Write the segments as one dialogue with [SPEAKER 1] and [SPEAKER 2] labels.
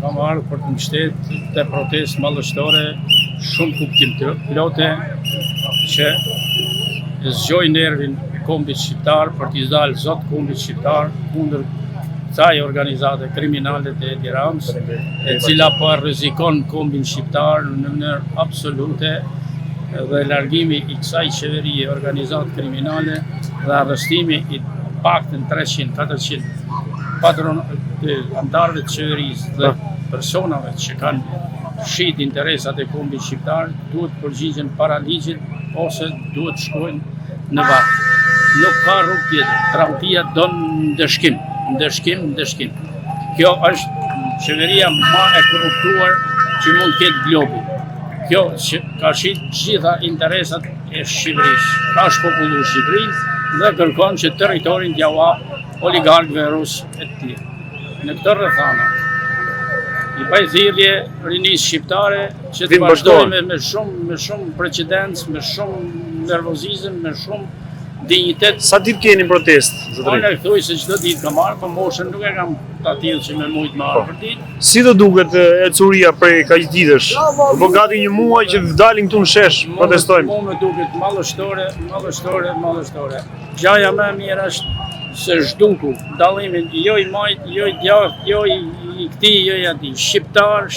[SPEAKER 1] Kam ardhur për të mbështetur të protestë mallështore shumë kuptim të plotë që zgjoj nervin e kombit shqiptar për t'i dalë zot kombit shqiptar kundër kësaj organizate kriminale të Edi Ramës, e cila po rrezikon kombin shqiptar në mënyrë absolute dhe largimi i kësaj qeverie organizate kriminale dhe arrestimi i paktën 300-400 antarëve të qeverisë dhe personave që kanë shit interesat e kombit shqiptar duhet përgjigjen para ligjit ose duhet shkojnë në varr. Nuk ka rrugë tjetër. Tradhtia don ndëshkim. Kjo është qeveria më e korruptuar që mund të ketë globi. Kjo që ka shit gjitha interesat e Shqipërisë. Ka shpopullu Shqipërinë dhe kërkon që territorin t'ia jap oligarkëve rusë e të tjerë. Në këtë rrethana, i pajthirrje rinisë shqiptare që të vazhdojmë me shumë precedencë, me shumë nervozizëm, me shumë dinjitet.
[SPEAKER 2] Sa ditë keni protestë, zotëri?
[SPEAKER 1] Unë thuj se çdo ditë kam marrë, por moshën nuk e kam ta tillë që me mujt marrë për ditë.
[SPEAKER 2] Si do duket ecuria prej kaq ditësh? Po gati një muaj që dalin këtu në shesh, protestojmë.
[SPEAKER 1] Mua më duket mallështore. Gjaja më e mirë është se zhduku dallimin jo i majt, jo i djathtë, jo i këtij, jo i atij.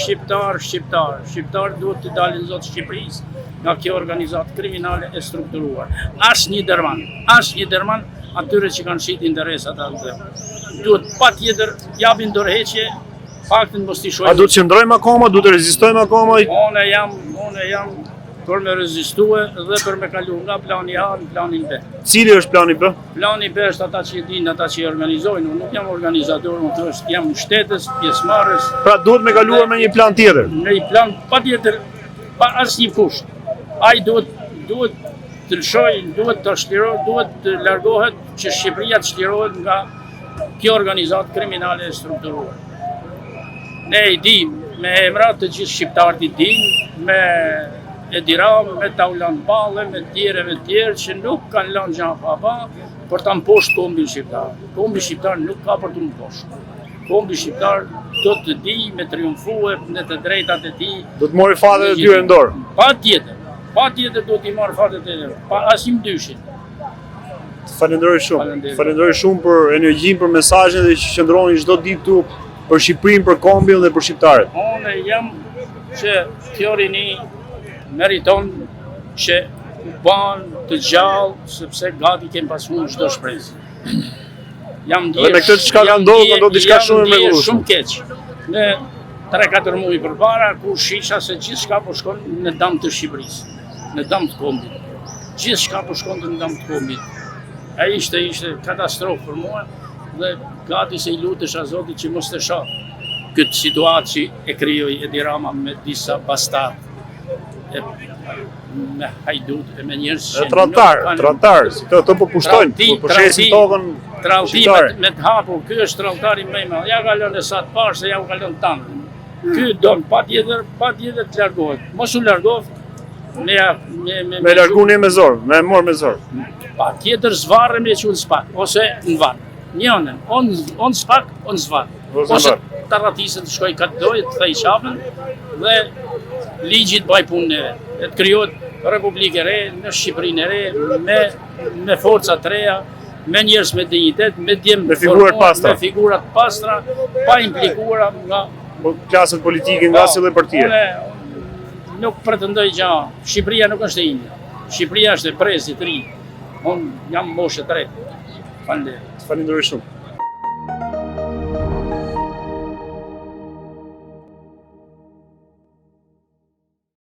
[SPEAKER 1] Shqiptar duhet të dalin zot Shqipërisë nga kjo organizatë kriminale e strukturuar. Asnjë derman atyre që kanë shit interesat atë. Duhet patjetër japin dorëheqje, paktën mos t'i shojnë.
[SPEAKER 2] A do të qëndrojmë akoma, do të rezistojmë akoma?
[SPEAKER 1] Unë jam për me rezistue dhe për me kalu nga plani A në planin B.
[SPEAKER 2] Cili është plani B?
[SPEAKER 1] Plani B është ata që e dinë, ata që e organizojnë. Unë nuk jam organizator, unë jam mbështetës, pjesëmarrës.
[SPEAKER 2] Pra duhet me kaluar me një plan tjetër?
[SPEAKER 1] Me një plan patjetër, pa asnjë kusht. Ai duhet të lëshojë, duhet të shtlirohet, duhet të largohet që Shqipëria të shtlirohet nga kjo organizatë kriminale e strukturuar. Ne i dimë, me emrat të gjithë shqiptarët i dinë, me Edi Ramë, me Taulan Balle, me tjerë që nuk kanë lënë gjanë pa, për ta mposhtë kombin shqiptar. Kombi shqiptar nuk ka për të mposhtë. Kombi shqiptar do të di me triumfue në të drejtat e tij.
[SPEAKER 2] Do të mori fatet e tyre në dorë.
[SPEAKER 1] Patjetër do t'i marrë fatet e tyre, pa asnjë dyshim.
[SPEAKER 2] Falenderoj shumë për energjinë, për mesazhin dhe që qëndroni çdo ditë këtu për Shqipërinë, për kombin dhe për shqiptarët.
[SPEAKER 1] Unë jam që kjo rini meriton që u banë të gjallë, sepse gati kemë pasur çdo shpresë. Jam
[SPEAKER 2] ndjer. Dhe me këtë çka ka ndodhur, ka ndodhur diçka shumë e mrekullueshme.
[SPEAKER 1] Shumë keq. Në 3-4 muaj përpara, kur shisha se gjithçka po shkon në dëm të Shqipërisë, në dëm të kombit. Gjithçka po shkonte në dëm të kombit. Ai ishte katastrofë për mua dhe gati se i lutesha Zotit që mos të shoh këtë situatë që e krijoi Edi Rama me disa bastardë. Me hajdut e me njerëz që
[SPEAKER 2] tradtar, këto po pushtojnë, po shesin tokën shqiptare.
[SPEAKER 1] Me të hapur, ky është tradhtari më i madh. Ja ka lënë sa të parë se ja u ka lënë tanë. Ky don patjetër të largohet. Mos u largohet me
[SPEAKER 2] largune me zor, me mor me zor.
[SPEAKER 1] Patjetër zvarrem e çun spak ose në varr. Njënën, on spak, on zvarr. Ose ta rratisën të shkoj katë dojë, të thej qafën dhe ligjit baj punën e vetë. Të krijohet Republikë e re, në Shqipërinë e re, me forca të reja, me njerëz me dinjitet, me figurat pastra, pa implikuara nga
[SPEAKER 2] klasët politike nga asnjë partie.
[SPEAKER 1] Unë nuk pretendoj gjë. Shqipëria nuk është e ime. Shqipëria është e prezit të ri. Unë jam moshë e tretë. Falenderoj.
[SPEAKER 2] Falenderoj shumë.